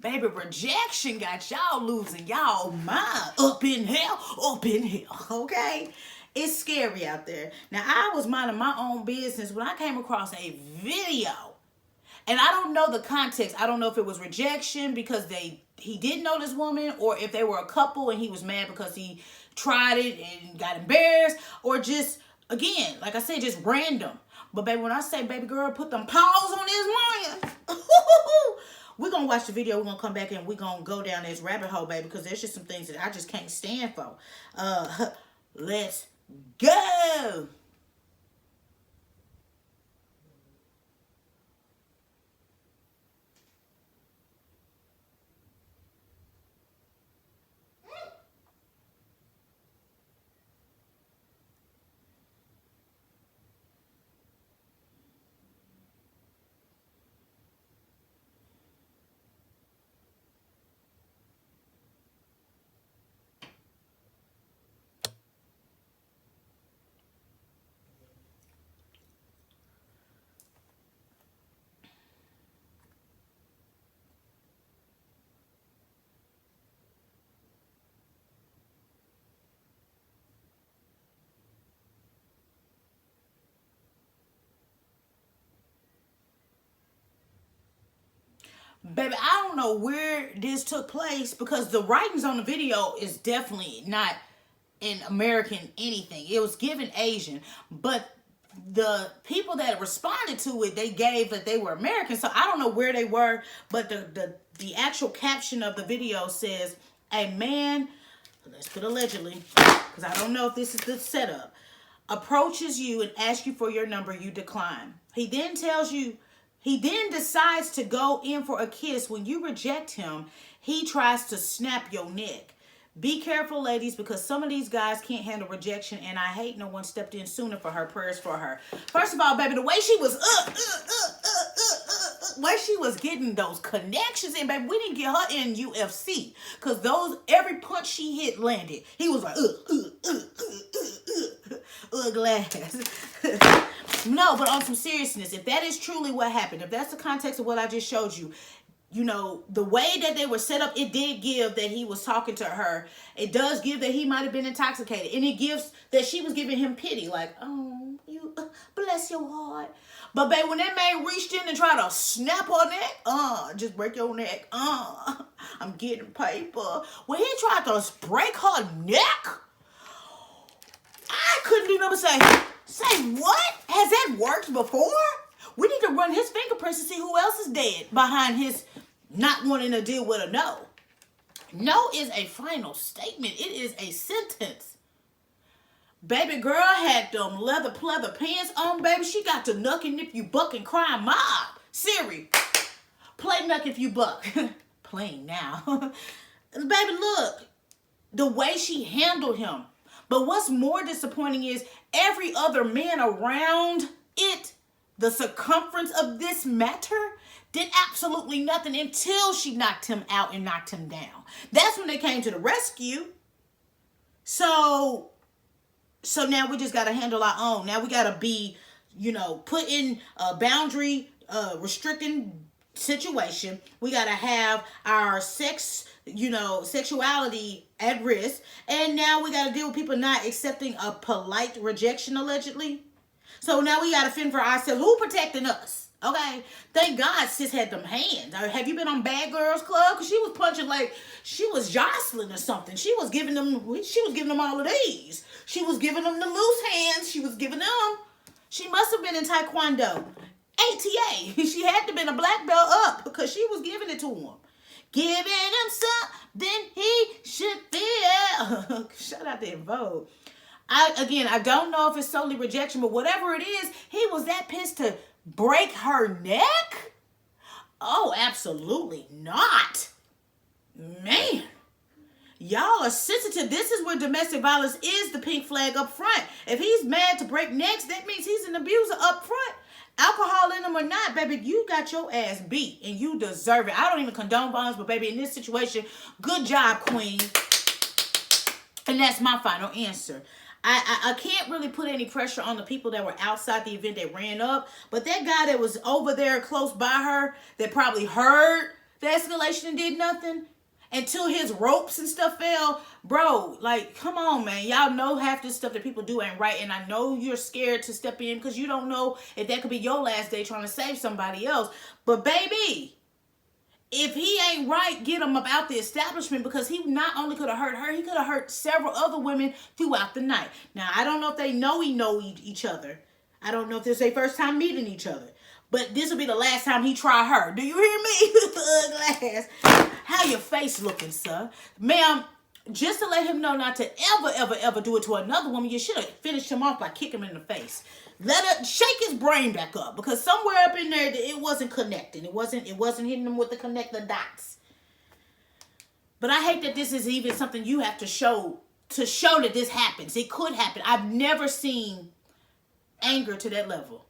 Baby, rejection got y'all losing y'all mind up in hell, okay? It's scary out there. Now, I was minding my own business when I came across a video. And I don't know the context. I don't know if it was rejection because he didn't know this woman, or if they were a couple and he was mad because he tried it and got embarrassed, or just, again, like I said, just random. But baby, when I say, baby girl, put them paws on this man, we're going to watch the video. We're going to come back and we're going to go down this rabbit hole, baby, because there's just some things that I just can't stand for. Let's go. Baby, I don't know where this took place because the writings on the video is definitely not in American anything. It was given Asian, but the people that responded to it, they gave that they were American. So I don't know where they were, but the actual caption of the video says, a man, let's put allegedly, because I don't know if this is the setup, approaches you and asks you for your number, you decline. He then decides to go in for a kiss. When you reject him, he tries to snap your neck. Be careful, ladies, because some of these guys can't handle rejection, and I hate no one stepped in sooner for her. Prayers for her. First of all, baby, the way she was way she was getting those connections in, baby, we didn't get her in UFC, because every punch she hit landed. He was like, glass. No, but on some seriousness, if that is truly what happened, if that's the context of what I just showed you, you know, the way that they were set up, it did give that he was talking to her. It does give that he might have been intoxicated. And it gives that she was giving him pity. Like, oh, you, bless your heart. But babe, when that man reached in and tried to snap her neck, just break your neck. I'm getting paper. When he tried to break her neck, I couldn't do nothing but say what? Has that worked before? We need to run his fingerprints to see who else is dead behind his not wanting to deal with a no. No is a final statement. It is a sentence. Baby girl had them leather pleather pants on, baby. She got to knuckin' if you buck and crying mob. Siri, play knuck if you buck. Playing now. Baby, look. The way she handled him. But what's more disappointing is every other man around it, the circumference of this matter, did absolutely nothing until she knocked him out and knocked him down. That's when they came to the rescue. So now we just got to handle our own. Now we got to be, put in a boundary restricting situation. We got to have our sexuality at risk. And now we got to deal with people not accepting a polite rejection, allegedly. So now we got to fend for ourselves. Who protecting us? Okay. Thank God sis had them hands. Have you been on Bad Girls Club? Because she was punching like she was jostling or something. She was giving them all of these. She was giving them the loose hands. She must have been in Taekwondo. ATA. She had to have been a black belt up because she was giving it to him. Giving him something he should feel. Shout out to Vogue. I don't know if it's solely rejection, but whatever it is, he was that pissed to break her neck? Oh, absolutely not. Man, y'all are sensitive. This is where domestic violence is the pink flag up front. If he's mad to break necks, that means he's an abuser up front. Alcohol in him or not, baby, you got your ass beat and you deserve it. I don't even condone violence, but baby, in this situation, good job, queen. And that's my final answer. I can't really put any pressure on the people that were outside the event that ran up, but that guy that was over there close by her that probably heard The escalation did nothing until his ropes and stuff fell. Bro, like, come on, man. Y'all know half this stuff that people do ain't right. And I know you're scared to step in because you don't know if that could be your last day trying to save somebody else. But baby, if he ain't right, get him up out the establishment, because he not only could have hurt her, he could have hurt several other women throughout the night. Now, I don't know if they know each other. I don't know if this is their first time meeting each other. But this will be the last time he try her. Do you hear me? Ugly ass. How your face looking, sir? Ma'am, just to let him know not to ever do it to another woman, you should have finished him off by kicking him in the face. Let her shake his brain back up, because somewhere up in there it wasn't connecting. It wasn't hitting him with the connect the dots. But I hate that this is even something you have to show that this happens. It could happen. I've never seen anger to that level.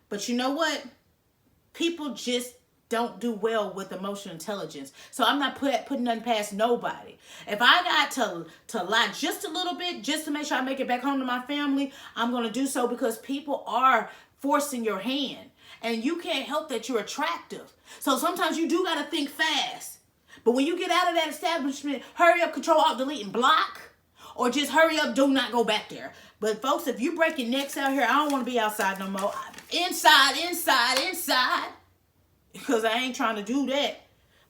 But you know what? People just don't do well with emotional intelligence. So I'm not putting nothing past nobody. If I got to lie just a little bit, just to make sure I make it back home to my family, I'm going to do so, because people are forcing your hand. And you can't help that you're attractive. So sometimes you do got to think fast. But when you get out of that establishment, hurry up, control, alt, delete, and block. Or just hurry up, do not go back there. But folks, if you breaking necks out here, I don't want to be outside no more. Inside. Because I ain't trying to do that.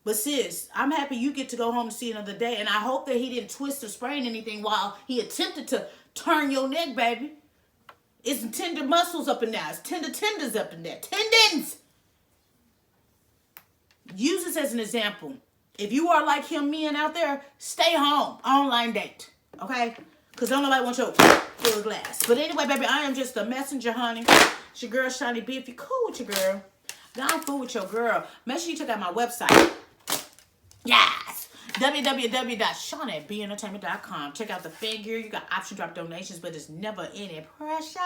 But sis, I'm happy you get to go home to see another day. And I hope that he didn't twist or sprain anything while he attempted to turn your neck, baby. It's tender muscles up in there. It's tendons up in there. Tendons! Use this as an example. If you are like him, men out there, stay home. Online date. Okay? Because don't nobody want your full glass. But anyway, baby, I am just a messenger, honey. It's your girl, Shaunie B. If you're cool with your girl, don't fool with your girl. Make sure you check out my website. Yes! www.shauniebent.com. Check out the fan gear. You got option drop donations, but there's never any pressure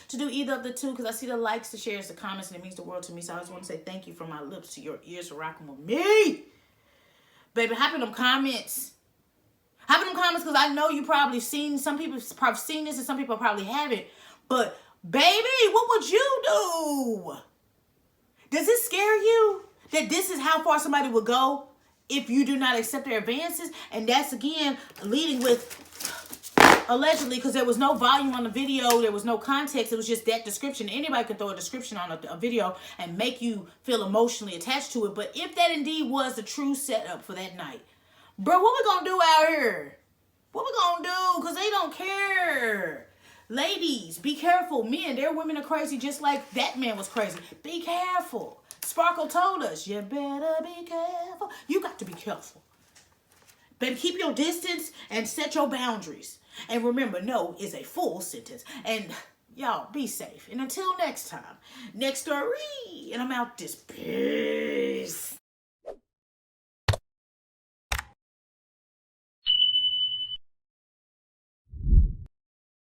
to do either of the two, because I see the likes, the shares, the comments, and it means the world to me. So I just want to say thank you from my lips to your ears for rocking with me. Baby, hop in them comments. Hop in them comments, because I know you probably seen, some people probably seen this and some people probably haven't. But baby, what would you do? Does it scare you that this is how far somebody would go if you do not accept their advances? And that's, again, leading with allegedly, because there was no volume on the video. There was no context. It was just that description. Anybody could throw a description on a video and make you feel emotionally attached to it. But if that indeed was the true setup for that night, bro, what we gonna do out here? What we gonna do? Because they don't care. Ladies, be careful. Men, their women are crazy just like that man was crazy. Be careful. Sparkle told us, you better be careful. You got to be careful. Baby, keep your distance and set your boundaries. And remember, no is a full sentence. And y'all, be safe. And until next time, next story. And I'm out this. Peace.